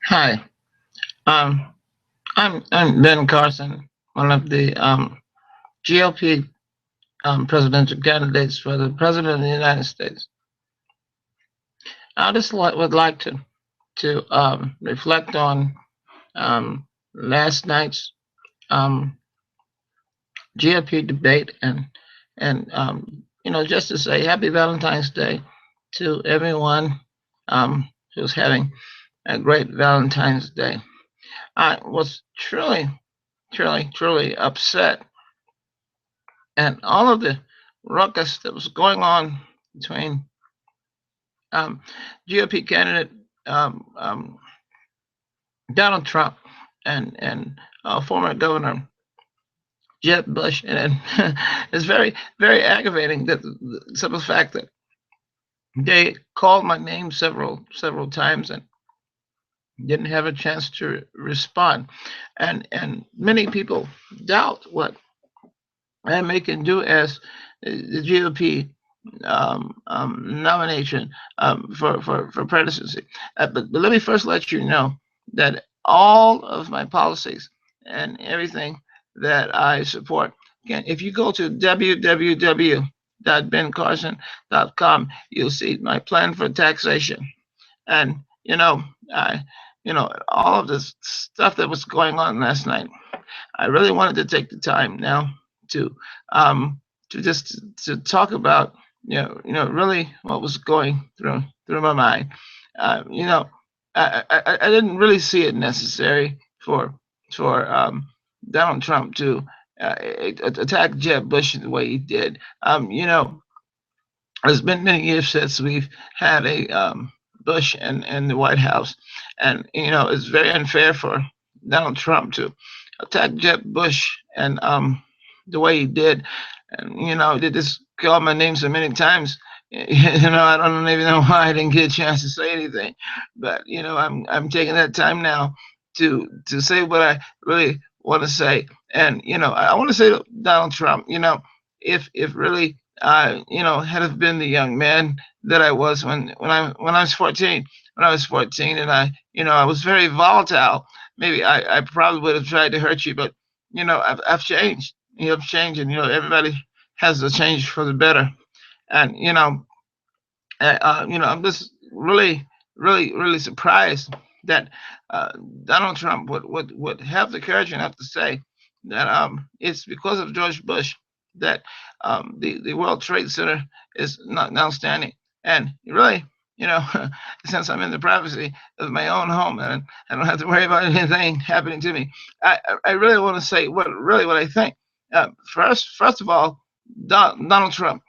Hi, um, I'm Ben Carson, one of the GOP presidential candidates for the president of the United States. I just would like to reflect on last night's um, GOP debate and just to say Happy Valentine's Day to everyone who's having a great Valentine's Day. I was truly upset and all of the ruckus that was going on between um, GOP candidate um, um, Donald Trump and former Governor Jeb Bush, and it's very aggravating that the simple fact that they called my name several times and didn't have a chance to respond, and many people doubt what I can do as the GOP nomination for presidency. But let me first let you know that all of my policies and everything that I support, again, if you go to www.bencarson.com, you'll see my plan for taxation. And, I, all of this stuff that was going on last night, I really wanted to take the time now to um, to talk about really what was going through my mind. Uh, you know, I didn't really see it necessary for Donald Trump to attack Jeb Bush the way he did. It's been many years since we've had a Bush and the White House, and it's very unfair for Donald Trump to attack Jeb Bush and the way he did, and they just called my name so many times. I don't even know why I didn't get a chance to say anything, but I'm taking that time now to say what I really want to say, and I want to say to Donald Trump, if really had have been the young man that I was when I was 14. When I was 14, and I was very volatile. Maybe I probably would have tried to hurt you, but I've changed. I've changed, and everybody has to change for the better. And I'm just really surprised that Donald Trump would have the courage enough to say that it's because of George Bush that the World Trade Center is not now standing. And really, you know, since I'm in the privacy of my own home and I don't have to worry about anything happening to me, I really want to say what I think. First of all, Donald Trump,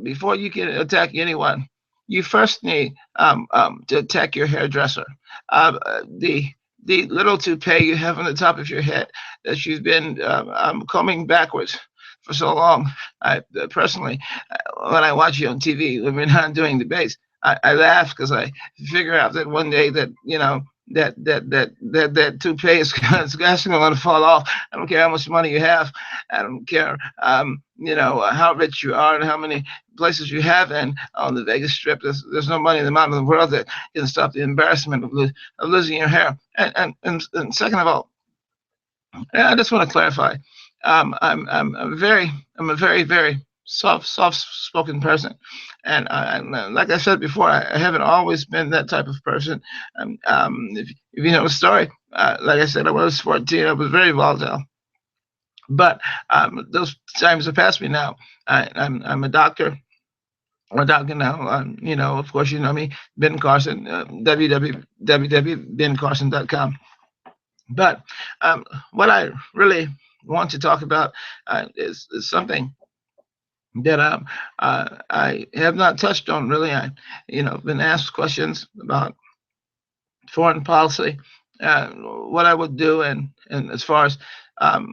before you can attack anyone, you first need to attack your hairdresser. The little toupee you have on the top of your head that you've been combing backwards for so long. I personally, when I watch you on TV, when we're not doing debates, I laugh because I figure out that one day that that toupee is actually going to fall off. I don't care how much money you have. I don't care, how rich you are and how many places you have. And on the Vegas Strip, there's no money in the mountain of the world that can stop the embarrassment of losing your hair. And second of all, I just want to clarify. I'm a very soft spoken person, and like I said before, I haven't always been that type of person. If you know the story, like I said, when I was 14, I was very volatile. But those times have passed me now. I'm a doctor. I'm a doctor now. Of course, you know me, Ben Carson, www.bencarson.com. But what I really want to talk about is something that I have not touched on really. I, been asked questions about foreign policy, what I would do, and as far as for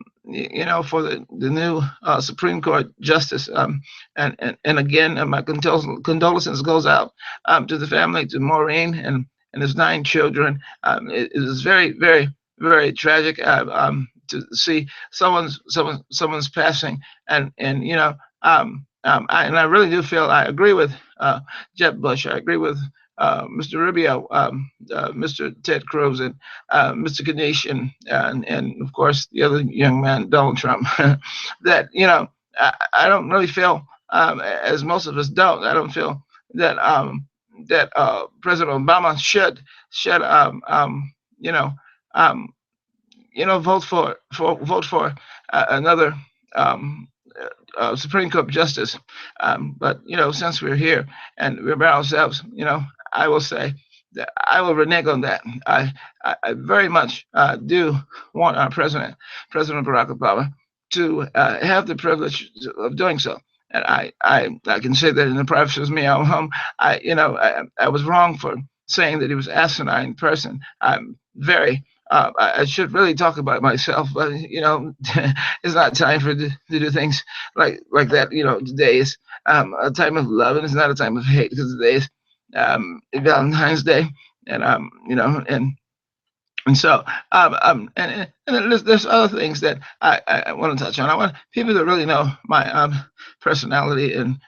the new Supreme Court justice, and again, my condolences goes out to the family, to Maureen and his 9 children. It is very tragic to see someone's passing, and I really do feel I agree with Jeb Bush. I agree with Mr. Rubio, Mr. Ted Cruz, and Mr. Ganesh, and of course the other young man, Donald Trump. That I don't really feel, as most of us don't. I don't feel that President Obama should you know um, vote for another um, Supreme Court justice. But since we're here and we're by ourselves, I will say that I will renege on that. I very much do want our president, President Barack Obama, to have the privilege of doing so. And I can say that in the privacy of my own home. I was wrong for saying that he was asinine person. I'm very I should really talk about myself, but it's not time to do things like that. Today is a time of love, and it's not a time of hate, because today is Valentine's Day, and and so, and then there's other things that I want to touch on. I want people to really know my personality, and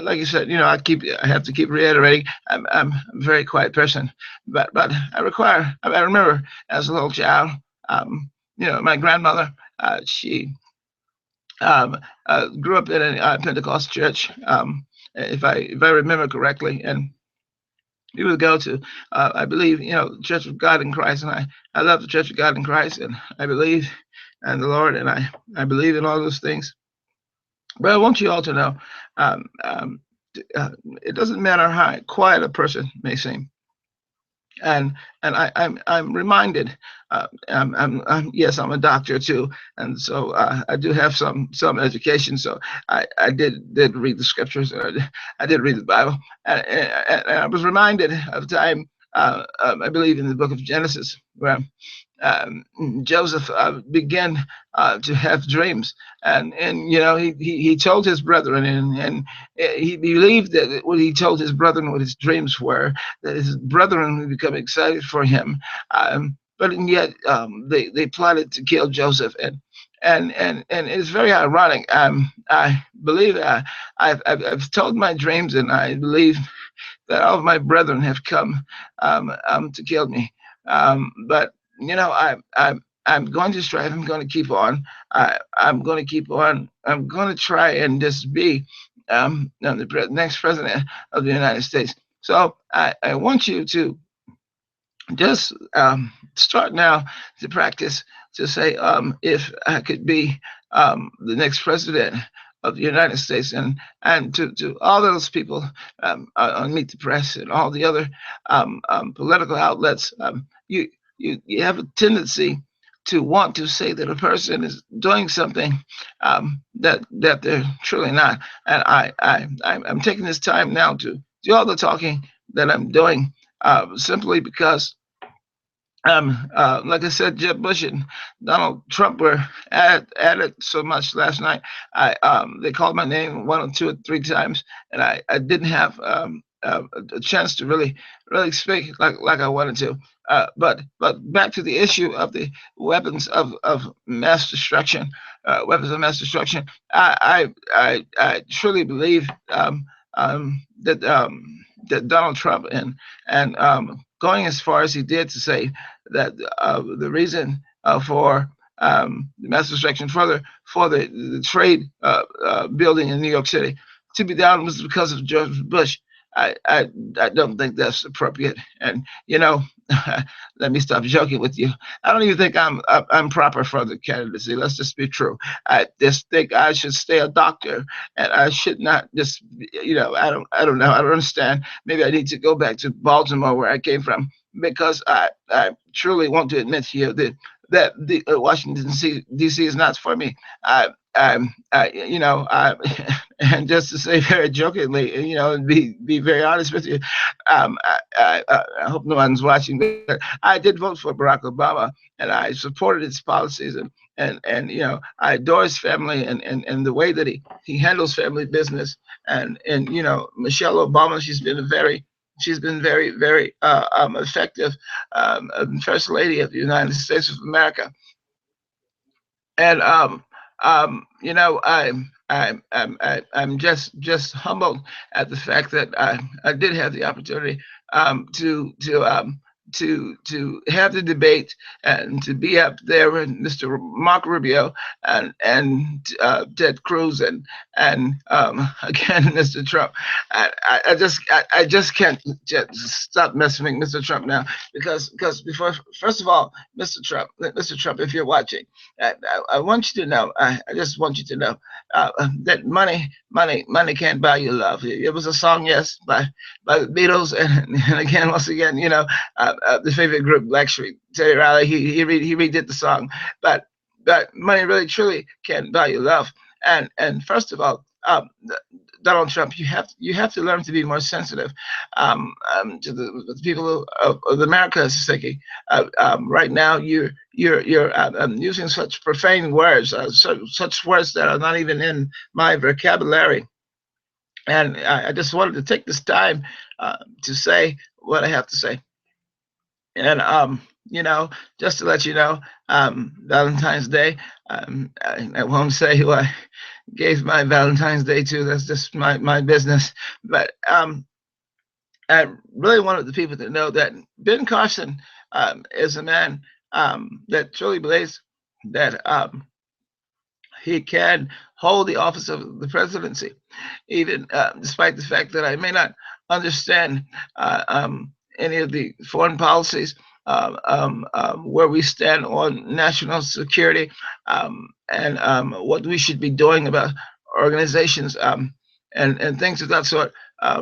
like you said, I have to keep reiterating. I'm a very quiet person, but I remember as a little child, my grandmother, she um, grew up in a Pentecostal church, if I remember correctly, and we would go to, I believe, the Church of God in Christ, and I love the Church of God in Christ, and I believe in the Lord, and I believe in all those things. But I want you all to know, um, um, it doesn't matter how quiet a person may seem. And I'm reminded. Yes, I'm a doctor too, and so I do have some education. So I did read the scriptures, and I did read the Bible, and I was reminded of time. I believe in the book of Genesis, where um, Joseph began to have dreams, and he told his brethren, and he believed that what he told his brethren, what his dreams were, that his brethren would become excited for him. But and yet they plotted to kill Joseph, and it's very ironic. I believe I've told my dreams, and I believe that all of my brethren have come to kill me. But I'm going to strive. I'm going to keep on. I'm going to keep on. I'm going to try and just be the next president of the United States. So I want you to just start now to practice to say, if I could be the next president of the United States, and to all those people on Meet the Press and all the other political outlets, you have a tendency to want to say that a person is doing something that they're truly not. And I'm taking this time now to do all the talking that I'm doing, simply because like I said, Jeb Bush and Donald Trump were at it so much last night. They called my name one or two or three times, and I didn't have a chance to really speak like I wanted to. But back to the issue of the weapons of mass destruction, weapons of mass destruction. I truly believe that Donald Trump, and going as far as he did to say that the reason for the mass destruction for the trade building in New York City to be down was because of George Bush. I don't think that's appropriate. And let me stop joking with you. I don't even think I'm proper for the candidacy. Let's just be true. I just think I should stay a doctor, and I should not just I don't know. I don't understand. Maybe I need to go back to Baltimore, where I came from, because I truly want to admit here that the Washington D.C. is not for me. I and just to say very jokingly, and be very honest with you, I hope no one's watching, but I did vote for Barack Obama, and I supported his policies, and I adore his family, and the way that he handles family business, and Michelle Obama, she's been very effective, first lady of the United States of America. And I'm just humbled at the fact that I did have the opportunity to have the debate and to be up there with Mr. Mark Rubio and Ted Cruz and again Mr. Trump. I just can't just stop messing with Mr. Trump now because before first of all, Mr. Trump, if you're watching, I want you to know, I just want you to know that money can't buy you love. It was a song, yes, by the Beatles, and again, once again, the favorite group, Blackstreet, Terry Riley, he redid the song, but money really truly can't buy you love. And first of all, Donald Trump, you have to learn to be more sensitive to the people of America is thinking. Right now, you're using such profane words, such words that are not even in my vocabulary. And I just wanted to take this time to say what I have to say. And just to let you know, Valentine's Day. I won't say who I gave my Valentine's Day to. That's just my business. But I really wanted the people to know that Ben Carson is a man that truly believes that he can hold the office of the presidency, even despite the fact that I may not understand any of the foreign policies where we stand on national security and what we should be doing about organizations and things of that sort. I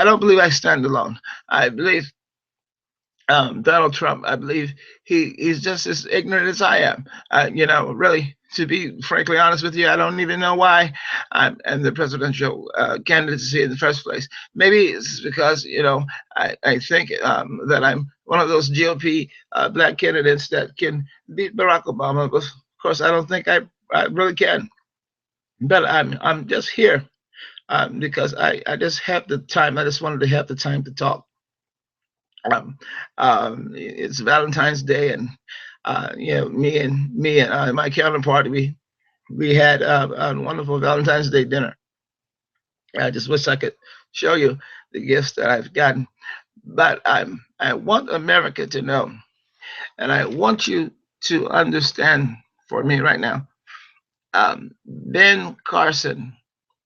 don't believe I stand alone. I believe Donald Trump, I believe he's just as ignorant as I am. Really, to be frankly honest with you, I don't even know why I'm in the presidential candidacy in the first place. Maybe it's because I think that I'm one of those GOP black candidates that can beat Barack Obama. But of course, I don't think I really can. But I'm just here because I just have the time. I just wanted to have the time to talk. Um, it's Valentine's Day, and me and my counterpart, we had a wonderful Valentine's Day dinner. I just wish I could show you the gifts that I've gotten, but I want America to know, and I want you to understand for me right now. Ben Carson,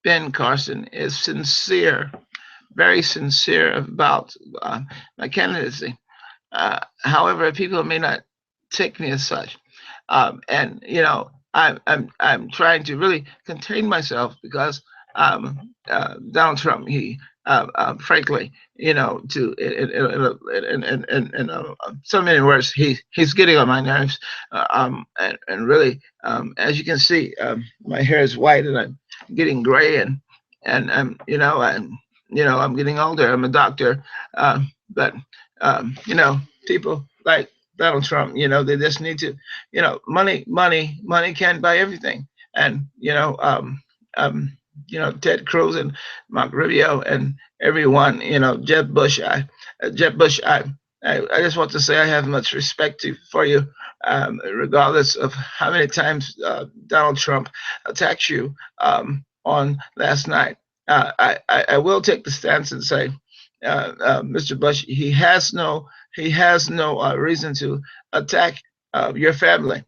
Ben Carson is sincere, very sincere about my candidacy. However, people may not take me as such, and I'm trying to really contain myself because Donald Trump, he frankly, to in so many words, he's getting on my nerves, and really, as you can see, my hair is white and I'm getting gray, and I'm getting older. I'm a doctor, but people like Donald Trump, they just need to, money can't buy everything. And, Ted Cruz and Mark Rubio and everyone, Jeb Bush, I just want to say I have much respect for you, regardless of how many times Donald Trump attacks you on last night. I will take the stance and say, Mr. Bush, he has no reason to attack your family.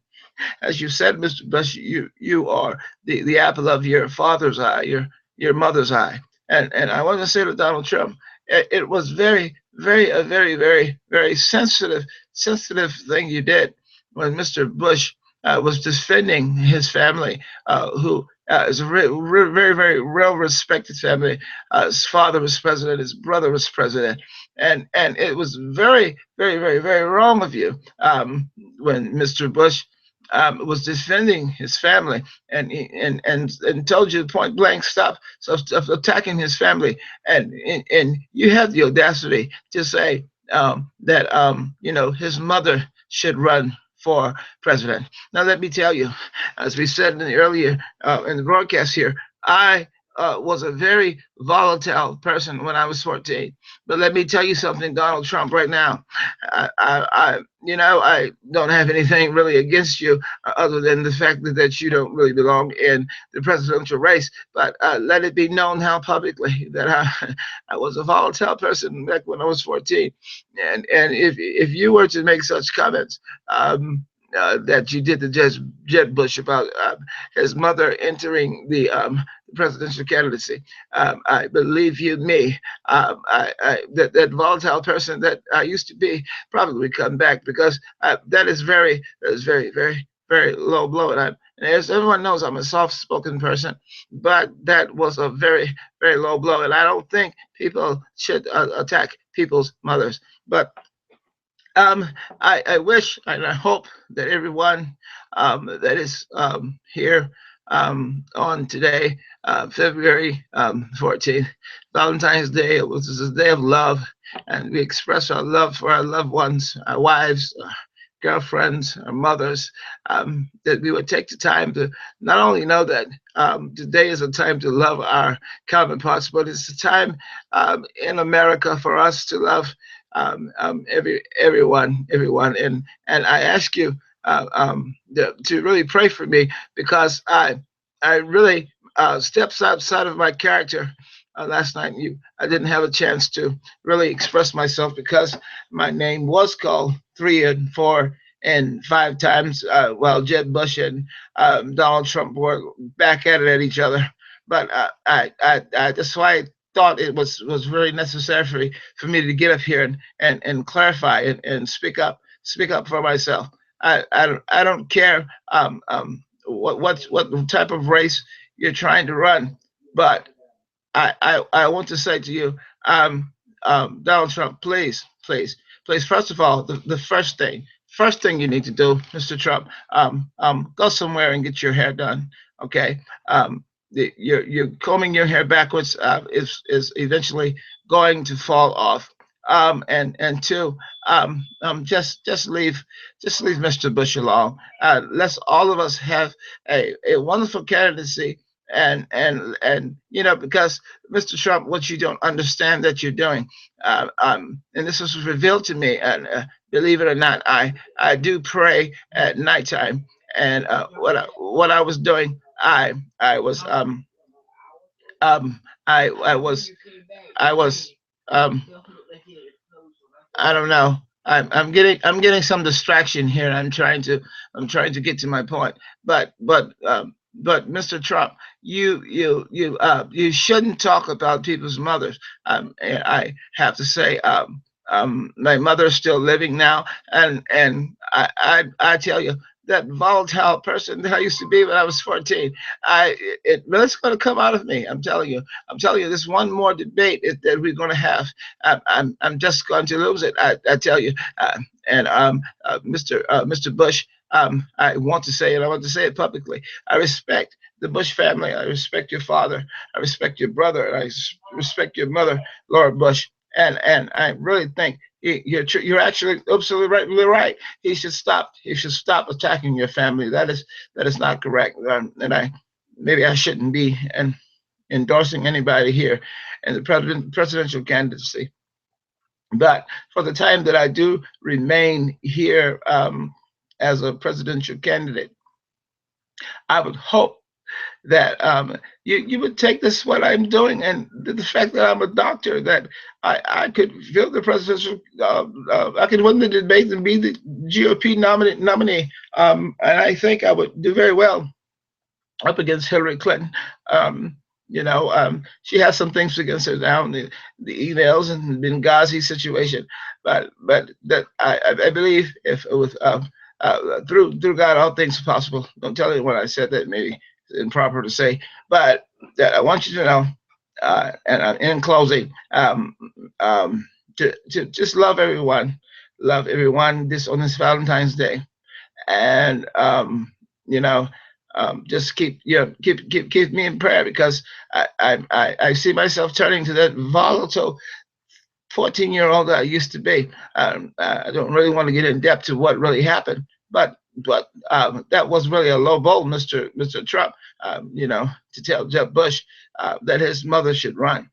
As you said, Mr. Bush, you are the apple of your father's eye, your mother's eye. And I want to say to Donald Trump, it was very sensitive thing you did when Mr. Bush was defending his family, who is a very well respected family. His father was president, his brother was president, and it was very wrong of you when Mr. Bush was defending his family and told you point blank stop of attacking his family, and you have the audacity to say that his mother should run for president. Now let me tell you, as we said in the earlier in the broadcast here, I was a very volatile person when I was 14. But let me tell you something, Donald Trump, right now. I don't have anything really against you other than the fact that you don't really belong in the presidential race. But let it be known how publicly that I was a volatile person back when I was 14. And if you were to make such comments, that you did to Jeb Bush about his mother entering the presidential candidacy. I believe you, me, that volatile person that I used to be probably come back because that is very, very, very low blow. And as everyone knows, I'm a soft-spoken person, but that was a very, very low blow. And I don't think people should attack people's mothers. But I wish and I hope that everyone that is here on today, February 14th, Valentine's Day, which is a day of love, and we express our love for our loved ones, our wives, our girlfriends, our mothers, that we would take the time to not only know that today is a time to love our counterparts, but it's a time in America for us to love everyone, and I ask you to really pray for me because I really steps outside of my character last night. I didn't have a chance to really express myself because my name was called 3 and 4 and 5 times while Jeb Bush and Donald Trump were back at it at each other. But that's why I thought it was very necessary for me to get up here and clarify and speak up for myself. I don't care what type of race you're trying to run, but I want to say to you, Donald Trump, please, please, please. First of all, the first thing you need to do, Mr. Trump, go somewhere and get your hair done. Okay, you're combing your hair backwards is eventually going to fall off. And two, just leave Mr. Bush alone. Let's all of us have a wonderful candidacy and because Mr. Trump, what you don't understand that you're doing, and this was revealed to me, and believe it or not, I do pray at nighttime, and what I was doing, I was um I was I was um I don't know. I'm getting some distraction here. I'm trying to get to my point. But Mr. Trump, you shouldn't talk about people's mothers. And I have to say, my mother is still living now, and I tell you that volatile person that I used to be when I was 14, it's going to come out of me. I'm telling you, this one more debate that we're going to have. I'm just going to lose it. I tell you. And Mr. Bush, I want to say it. I want to say it publicly. I respect the Bush family. I respect your father. I respect your brother. And respect your mother, Laura Bush. And I really think you're actually absolutely right. Really right. He should stop. He should stop attacking your family. That is not correct. And maybe I shouldn't be endorsing anybody here in the presidential candidacy. But for the time that I do remain here as a presidential candidate, I would hope that you would take this what I'm doing and the fact that I'm a doctor, that I could fill the presidential, I could win the debate and be the GOP nominee, and I think I would do very well up against Hillary Clinton. She has some things against her now, the emails and the Benghazi situation, but that I believe if with through God all things are possible. Don't tell anyone I said that. Maybe it's improper to say, but that I want you to know. And in closing, to just love everyone this on this Valentine's Day, and you know, just keep me in prayer because I see myself turning to that volatile 14-year-old that I used to be. I don't really want to get in depth to what really happened, but but that was really a low blow, Mr. Trump. To tell Jeb Bush that his mother should run.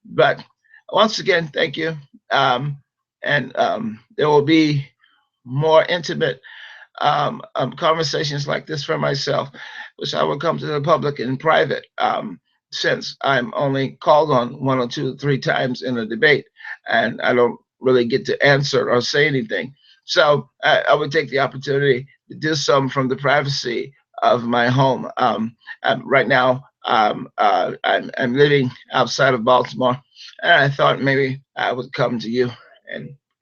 But once again, thank you. Um, and there will be more intimate conversations like this for myself, which I will come to the public in private, since I'm only called on one or two, three times in a debate, and I don't really get to answer or say anything. So I would take the opportunity to do some from the privacy of my home. Right now, I'm living outside of Baltimore, and I thought maybe I would come to you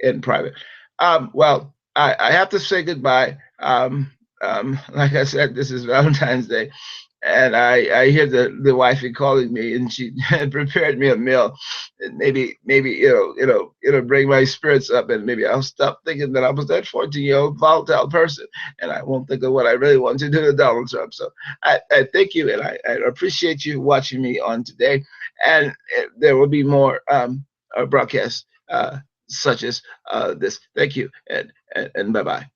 in private. Well, I have to say goodbye. Like I said, this is Valentine's Day, and I hear the wifey calling me, and she had prepared me a meal. And maybe it'll bring my spirits up, and maybe I'll stop thinking that I was that 14-year-old volatile person, and I won't think of what I really want to do to Donald Trump. So I thank you, and I appreciate you watching me on today, and there will be more broadcasts such as this. Thank you, and bye bye.